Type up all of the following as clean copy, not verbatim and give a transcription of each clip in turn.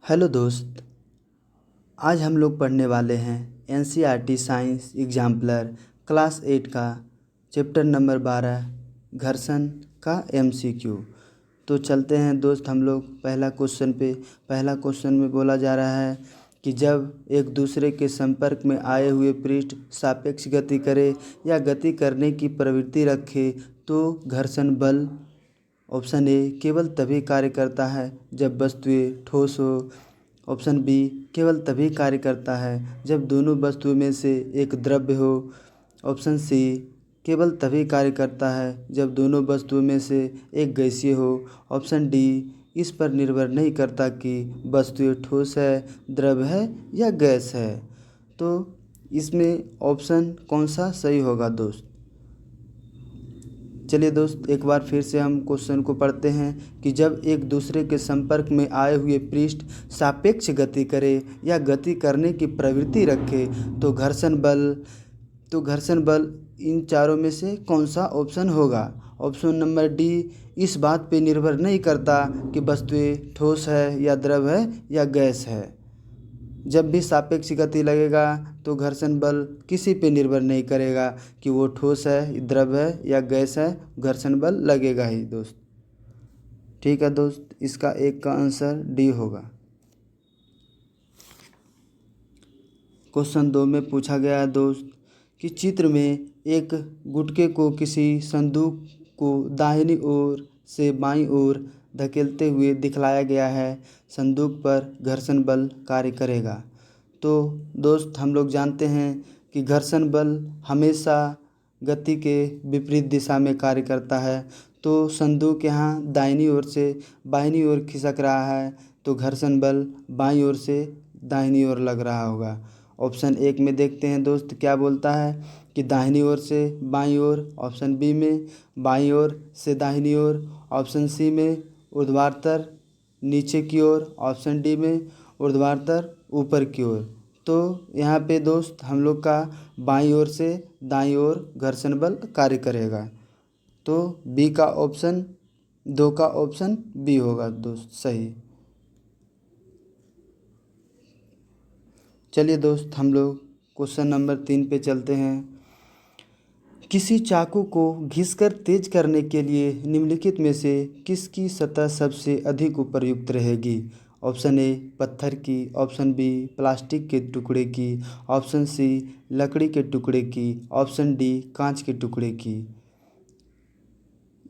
Hello दोस्त। आज हम लोग पढ़ने वाले हैं एनसीईआरटी साइंस एग्जाम्पलर क्लास 8 का चैप्टर नंबर 12 घर्षण का एमसीक्यू। तो चलते हैं दोस्त हम लोग पहला क्वेश्चन पे। पहला क्वेश्चन में बोला जा रहा है कि जब एक दूसरे के संपर्क में आए हुए पृष्ठ सापेक्ष गति करे या गति करने की प्रवृत्ति रखे तो घर्षण बल ऑप्शन ए केवल तभी कार्य करता है जब वस्तुएं ठोस हो। ऑप्शन बी केवल तभी कार्य करता है जब दोनों वस्तुओं में से एक द्रव्य हो। ऑप्शन सी केवल तभी कार्य करता है जब दोनों वस्तुओं में से एक गैसीय हो। ऑप्शन डी इस पर निर्भर नहीं करता कि वस्तुएं ठोस है, द्रव है या गैस है। तो इसमें ऑप्शन कौन सा सही होगा दोस्त? चलिए दोस्त एक बार फिर से हम क्वेश्चन को पढ़ते हैं कि जब एक दूसरे के संपर्क में आए हुए पृष्ठ सापेक्ष गति करे या गति करने की प्रवृत्ति रखे तो घर्षण बल इन चारों में से कौन सा ऑप्शन होगा? ऑप्शन नंबर डी इस बात पे निर्भर नहीं करता कि वस्तुएं ठोस है या द्रव है या गैस है। जब भी सापेक्ष गति लगेगा तो घर्षण बल किसी पे निर्भर नहीं करेगा कि वो ठोस है, द्रव है या गैस है, घर्षण बल लगेगा ही दोस्त। ठीक है दोस्त, इसका एक का आंसर डी होगा। क्वेश्चन 2 में पूछा गया है दोस्त कि चित्र में एक गुटके को किसी संदूक को दाहिनी ओर से बाईं ओर धकेलते हुए दिखलाया गया है, संदूक पर घर्षण बल कार्य करेगा। तो दोस्त हम लोग जानते हैं कि घर्षण बल हमेशा गति के विपरीत दिशा में कार्य करता है। तो संदूक यहाँ दाहिनी ओर से बाईं ओर खिसक रहा है तो घर्षण बल बाईं ओर से दाहिनी ओर लग रहा होगा। ऑप्शन 1 में देखते हैं दोस्त क्या बोलता है कि दाहिनी ओर से बाईं ओर। ऑप्शन बी में बाईं ओर से दाहिनी ओर। ऑप्शन सी में ऊर्ध्वाधर नीचे की ओर। ऑप्शन डी में ऊर्ध्वाधर ऊपर की ओर। तो यहाँ पे दोस्त हम लोग का बाईं ओर से दाईं ओर घर्षण बल कार्य करेगा। तो बी का ऑप्शन 2 का ऑप्शन बी होगा दोस्त सही। चलिए दोस्त हम लोग क्वेश्चन नंबर 3 पे चलते हैं। किसी चाकू को घिसकर तेज करने के लिए निम्नलिखित में से किसकी सतह सबसे अधिक उपयुक्त रहेगी? ऑप्शन ए पत्थर की। ऑप्शन बी प्लास्टिक के टुकड़े की। ऑप्शन सी लकड़ी के टुकड़े की। ऑप्शन डी कांच के टुकड़े की।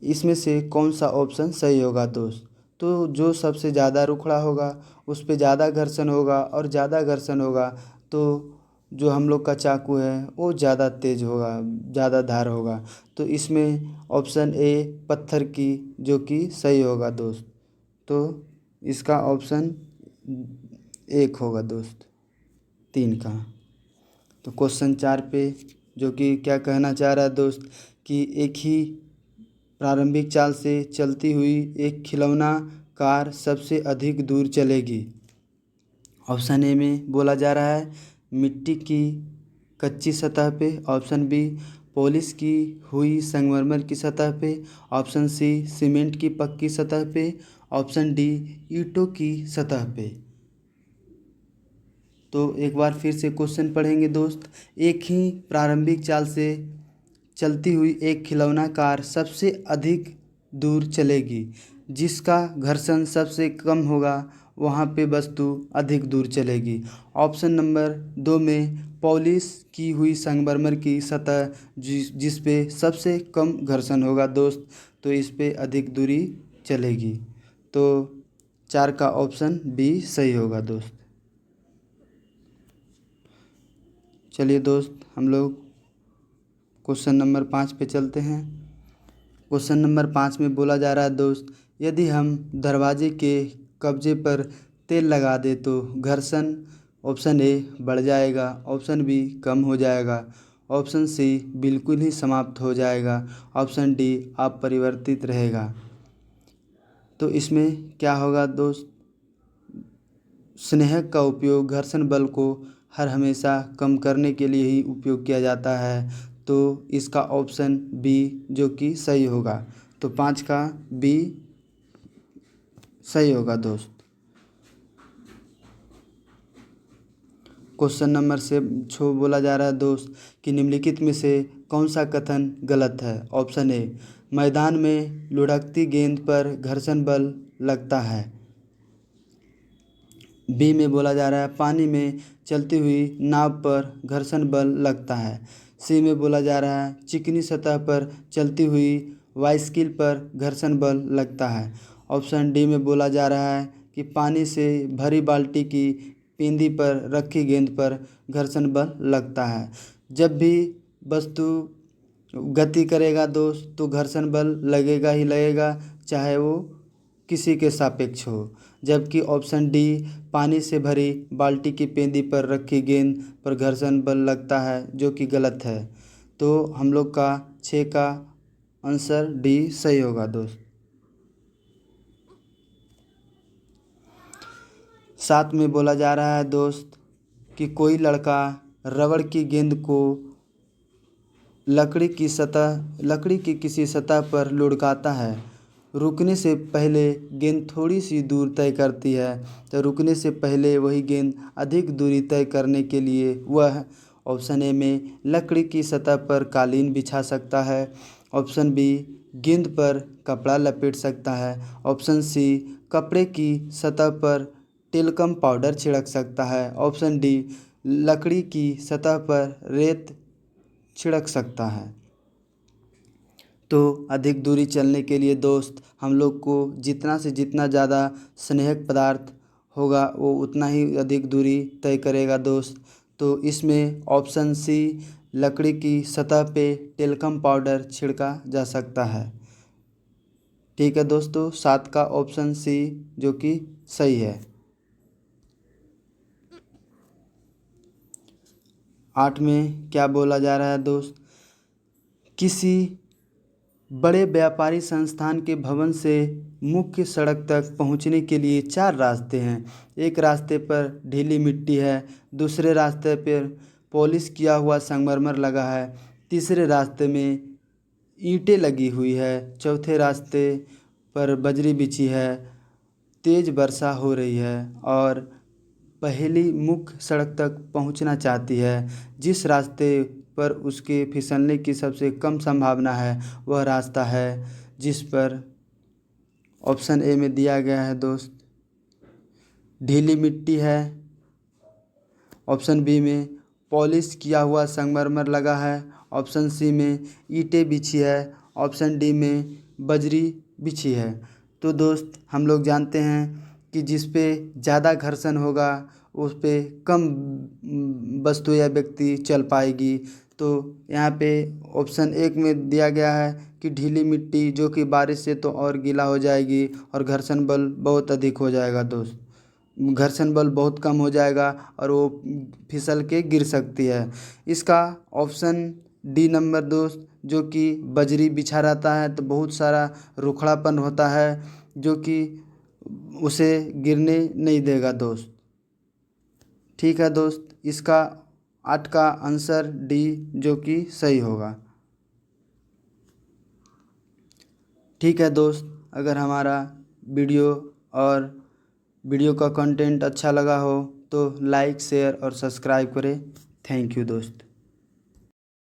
इसमें से कौन सा ऑप्शन सही होगा दोस्त? तो जो सबसे ज़्यादा रुखड़ा होगा उस पे ज़्यादा घर्षण होगा और ज़्यादा घर्षण होगा तो जो हम लोग का चाकू है वो ज़्यादा तेज़ होगा, ज़्यादा धार होगा। तो इसमें ऑप्शन ए पत्थर की जो कि सही होगा दोस्त। तो इसका ऑप्शन 1 होगा दोस्त 3 का। तो क्वेश्चन 4 पे जो कि क्या कहना चाह रहा है दोस्त कि एक ही प्रारंभिक चाल से चलती हुई एक खिलौना कार सबसे अधिक दूर चलेगी। ऑप्शन ए में बोला जा रहा है मिट्टी की कच्ची सतह पे। ऑप्शन बी पॉलिश की हुई संगमरमर की सतह पे। ऑप्शन सी सीमेंट की पक्की सतह पे। ऑप्शन डी ईंटों की सतह पे। तो एक बार फिर से क्वेश्चन पढ़ेंगे दोस्त। एक ही प्रारंभिक चाल से चलती हुई एक खिलौना कार सबसे अधिक दूर चलेगी। जिसका घर्षण सबसे कम होगा वहाँ पे वस्तु अधिक दूर चलेगी। ऑप्शन नंबर 2 में पॉलिश की हुई संगमरमर की सतह जिस पे सबसे कम घर्षण होगा दोस्त, तो इस पे अधिक दूरी चलेगी। तो 4 का ऑप्शन बी सही होगा दोस्त। चलिए दोस्त हम लोग क्वेश्चन नंबर 5 पे चलते हैं। क्वेश्चन नंबर 5 में बोला जा रहा है दोस्त यदि हम दरवाजे के कब्जे पर तेल लगा दे तो घर्षण ऑप्शन ए बढ़ जाएगा। ऑप्शन बी कम हो जाएगा। ऑप्शन सी बिल्कुल ही समाप्त हो जाएगा। ऑप्शन डी अपरिवर्तित रहेगा। तो इसमें क्या होगा दोस्त? स्नेहक का उपयोग घर्षण बल को हर हमेशा कम करने के लिए ही उपयोग किया जाता है। तो इसका ऑप्शन बी जो कि सही होगा। तो 5 का बी सही होगा दोस्त। क्वेश्चन नंबर से 6 बोला जा रहा है दोस्त कि निम्नलिखित में से कौन सा कथन गलत है। ऑप्शन ए, मैदान में लुढ़कती गेंद पर घर्षण बल लगता है। बी में बोला जा रहा है पानी में चलती हुई नाव पर घर्षण बल लगता है। सी में बोला जा रहा है चिकनी सतह पर चलती हुई बाइसिकल पर घर्षण बल लगता है। ऑप्शन डी में बोला जा रहा है कि पानी से भरी बाल्टी की पेंदी पर रखी गेंद पर घर्षण बल लगता है। जब भी वस्तु गति करेगा दोस्त तो घर्षण बल लगेगा ही लगेगा, चाहे वो किसी के सापेक्ष हो। जबकि ऑप्शन डी, पानी से भरी बाल्टी की पेंदी पर रखी गेंद पर घर्षण बल लगता है, जो कि गलत है। तो हम लोग का 6 का आंसर डी सही होगा दोस्त। 7 में बोला जा रहा है दोस्त कि कोई लड़का रबड़ की गेंद को लकड़ी की किसी सतह पर लुढ़काता है। रुकने से पहले गेंद थोड़ी सी दूर तय करती है, तो रुकने से पहले वही गेंद अधिक दूरी तय करने के लिए वह ऑप्शन ए में लकड़ी की सतह पर कालीन बिछा सकता है। ऑप्शन बी, गेंद पर कपड़ा लपेट सकता है। ऑप्शन सी, कपड़े की सतह पर टेल्कम पाउडर छिड़क सकता है। ऑप्शन डी, लकड़ी की सतह पर रेत छिड़क सकता है। तो अधिक दूरी चलने के लिए दोस्त हम लोग को जितना से जितना ज़्यादा स्नेहक पदार्थ होगा वो उतना ही अधिक दूरी तय करेगा दोस्त। तो इसमें ऑप्शन सी, लकड़ी की सतह पे टेल्कम पाउडर छिड़का जा सकता है। ठीक है दोस्तों, 7 का ऑप्शन सी जो कि सही है। 8 में क्या बोला जा रहा है दोस्त, किसी बड़े व्यापारी संस्थान के भवन से मुख्य सड़क तक पहुंचने के लिए 4 रास्ते हैं। एक रास्ते पर ढीली मिट्टी है, दूसरे रास्ते पर पॉलिश किया हुआ संगमरमर लगा है, तीसरे रास्ते में ईंटें लगी हुई है, चौथे रास्ते पर बजरी बिछी है, तेज़ वर्षा हो रही है और पहली मुख्य सड़क तक पहुंचना चाहती है। जिस रास्ते पर उसके फिसलने की सबसे कम संभावना है वह रास्ता है जिस पर ऑप्शन ए में दिया गया है दोस्त ढीली मिट्टी है। ऑप्शन बी में पॉलिश किया हुआ संगमरमर लगा है। ऑप्शन सी में ईंटें बिछी है। ऑप्शन डी में बजरी बिछी है। तो दोस्त हम लोग जानते हैं कि जिस पे ज़्यादा घर्षण होगा उस पे कम वस्तु या व्यक्ति चल पाएगी। तो यहाँ पे ऑप्शन 1 में दिया गया है कि ढीली मिट्टी, जो कि बारिश से तो और गीला हो जाएगी और घर्षण बल बहुत अधिक हो जाएगा दोस्त। घर्षण बल बहुत कम हो जाएगा और वो फिसल के गिर सकती है। इसका ऑप्शन डी नंबर दोस्त, जो कि बजरी बिछा रहता है तो बहुत सारा रुखड़ापन होता है जो कि उसे गिरने नहीं देगा दोस्त। ठीक है दोस्त, इसका 8 का आंसर डी जो कि सही होगा। ठीक है दोस्त, अगर हमारा वीडियो का कंटेंट अच्छा लगा हो तो लाइक, शेयर और सब्सक्राइब करें। थैंक यू दोस्त।